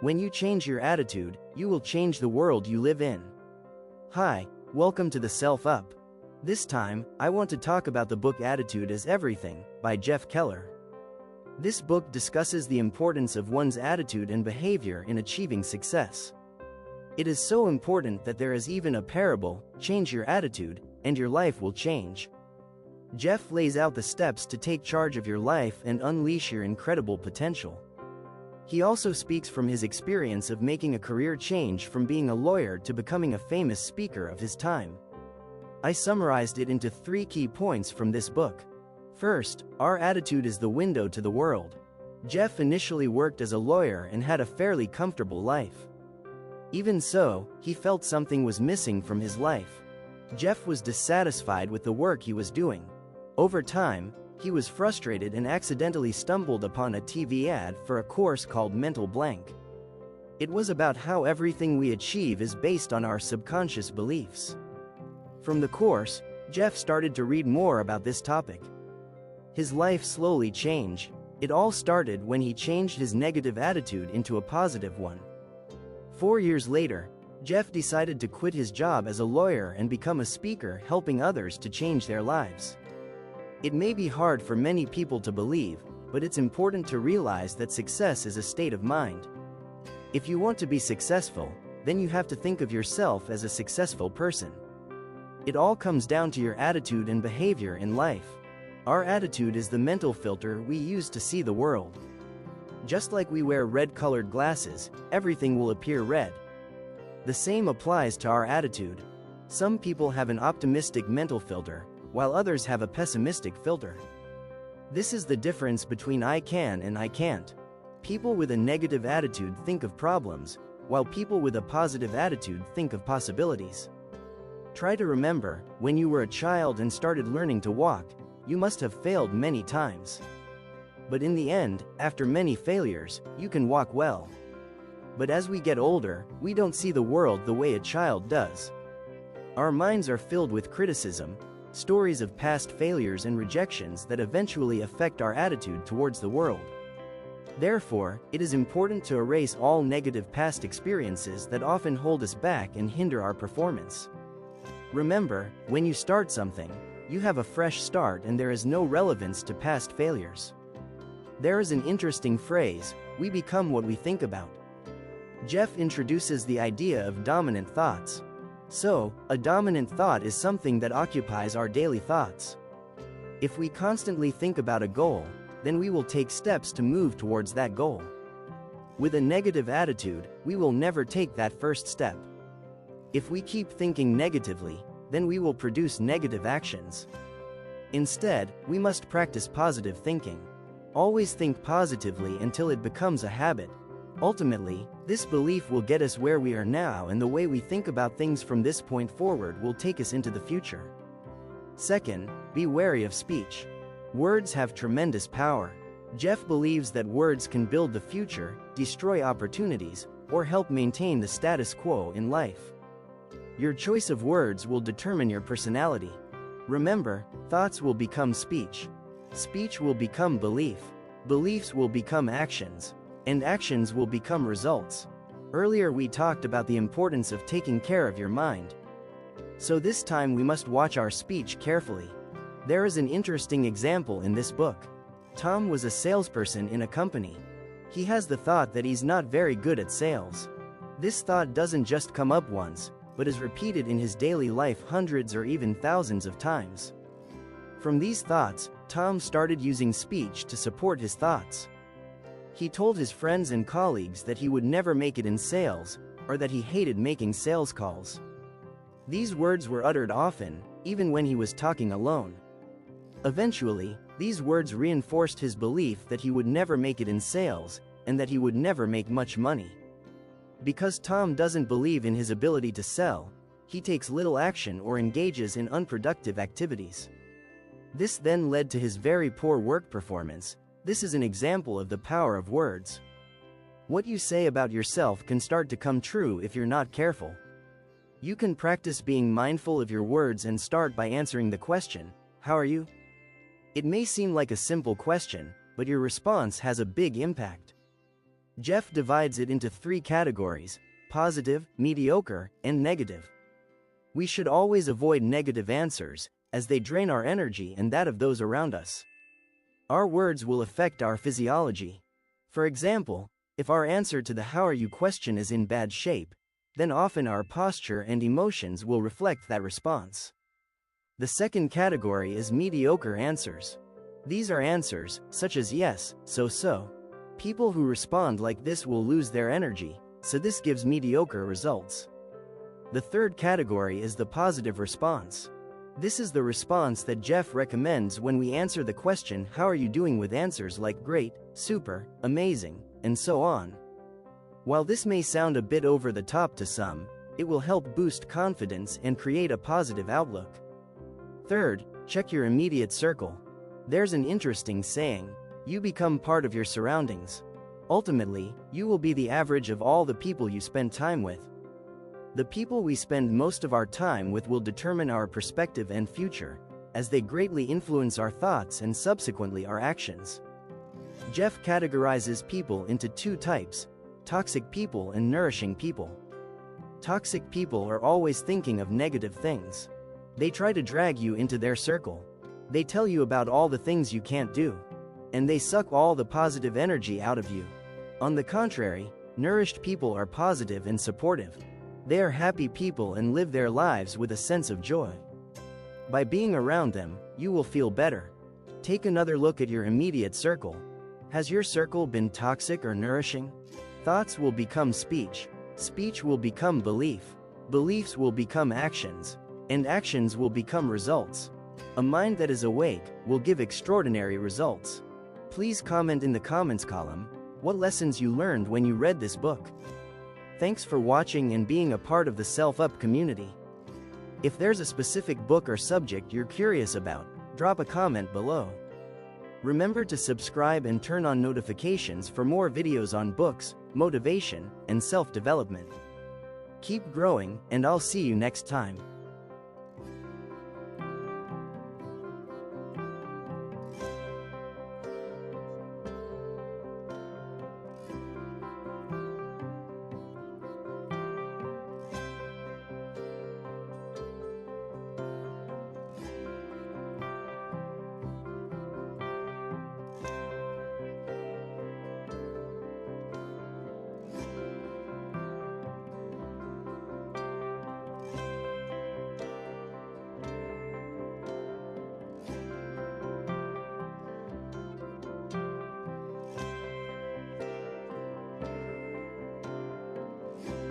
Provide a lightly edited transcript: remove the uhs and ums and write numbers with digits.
When you change your attitude, you will change the world you live in. Hi, welcome to the Self Up. This time, I want to talk about the book Attitude is Everything by Jeff Keller. This book discusses the importance of one's attitude and behavior in achieving success. It is so important that there is even a parable, change your attitude, and your life will change. Jeff lays out the steps to take charge of your life and unleash your incredible potential. He also speaks from his experience of making a career change from being a lawyer to becoming a famous speaker of his time. I summarized it into 3 key points from this book. First, our attitude is the window to the world. Jeff initially worked as a lawyer and had a fairly comfortable life. Even so, he felt something was missing from his life. Jeff was dissatisfied with the work he was doing. Over time, he was frustrated and accidentally stumbled upon a TV ad for a course called Mental Blank. It was about how everything we achieve is based on our subconscious beliefs. From the course, Jeff started to read more about this topic. His life slowly changed. It all started when he changed his negative attitude into a positive one. 4 years later, Jeff decided to quit his job as a lawyer and become a speaker helping others to change their lives. It may be hard for many people to believe, but it's important to realize that success is a state of mind. If you want to be successful, then you have to think of yourself as a successful person. It all comes down to your attitude and behavior in life. Our attitude is the mental filter we use to see the world. Just like we wear red-colored glasses, everything will appear red. The same applies to our attitude. Some people have an optimistic mental filter, while others have a pessimistic filter. This is the difference between I can and I can't. People with a negative attitude think of problems, while people with a positive attitude think of possibilities. Try to remember, when you were a child and started learning to walk, you must have failed many times. But in the end, after many failures, you can walk well. But as we get older, we don't see the world the way a child does. Our minds are filled with criticism, stories of past failures and rejections that eventually affect our attitude towards the world. Therefore, it is important to erase all negative past experiences that often hold us back and hinder our performance. Remember, when you start something, you have a fresh start and there is no relevance to past failures. There is an interesting phrase, we become what we think about. Jeff introduces the idea of dominant thoughts. So, a dominant thought is something that occupies our daily thoughts. If we constantly think about a goal, then we will take steps to move towards that goal. With a negative attitude, we will never take that first step. If we keep thinking negatively, then we will produce negative actions. Instead, we must practice positive thinking. Always think positively until it becomes a habit. Ultimately, this belief will get us where we are now, and the way we think about things from this point forward will take us into the future. Second, be wary of speech. Words have tremendous power. Jeff believes that words can build the future, destroy opportunities, or help maintain the status quo in life. Your choice of words will determine your personality. Remember, thoughts will become speech. Speech will become belief. Beliefs will become actions. And actions will become results. Earlier we talked about the importance of taking care of your mind. So this time we must watch our speech carefully. There is an interesting example in this book. Tom was a salesperson in a company. He has the thought that he's not very good at sales. This thought doesn't just come up once, but is repeated in his daily life hundreds or even thousands of times. From these thoughts, Tom started using speech to support his thoughts. He told his friends and colleagues that he would never make it in sales, or that he hated making sales calls. These words were uttered often, even when he was talking alone. Eventually, these words reinforced his belief that he would never make it in sales, and that he would never make much money. Because Tom doesn't believe in his ability to sell, he takes little action or engages in unproductive activities. This then led to his very poor work performance. This is an example of the power of words. What you say about yourself can start to come true if you're not careful. You can practice being mindful of your words and start by answering the question, "How are you?" It may seem like a simple question, but your response has a big impact. Jeff divides it into 3 categories: positive, mediocre, and negative. We should always avoid negative answers, as they drain our energy and that of those around us. Our words will affect our physiology. For example, if our answer to the "how are you" question is in bad shape, then often our posture and emotions will reflect that response. The second category is mediocre answers. These are answers, such as yes, so. People who respond like this will lose their energy, so this gives mediocre results. The third category is the positive response. This is the response that Jeff recommends when we answer the question "how are you doing" with answers like great, super, amazing, and so on. While this may sound a bit over the top to some, it will help boost confidence and create a positive outlook. Third, check your immediate circle. There's an interesting saying: you become part of your surroundings. Ultimately, you will be the average of all the people you spend time with. The people we spend most of our time with will determine our perspective and future, as they greatly influence our thoughts and subsequently our actions. Jeff categorizes people into 2 types: toxic people and nourishing people. Toxic people are always thinking of negative things. They try to drag you into their circle. They tell you about all the things you can't do, and they suck all the positive energy out of you. On the contrary, nourished people are positive and supportive. They are happy people and live their lives with a sense of joy. By being around them, you will feel better. Take another look at your immediate circle. Has your circle been toxic or nourishing? Thoughts will become speech. Speech will become belief. Beliefs will become actions. And actions will become results. A mind that is awake will give extraordinary results. Please comment in the comments column what lessons you learned when you read this book. Thanks for watching and being a part of the Self-Up community. If there's a specific book or subject you're curious about, drop a comment below. Remember to subscribe and turn on notifications for more videos on books, motivation, and self-development. Keep growing, and I'll see you next time.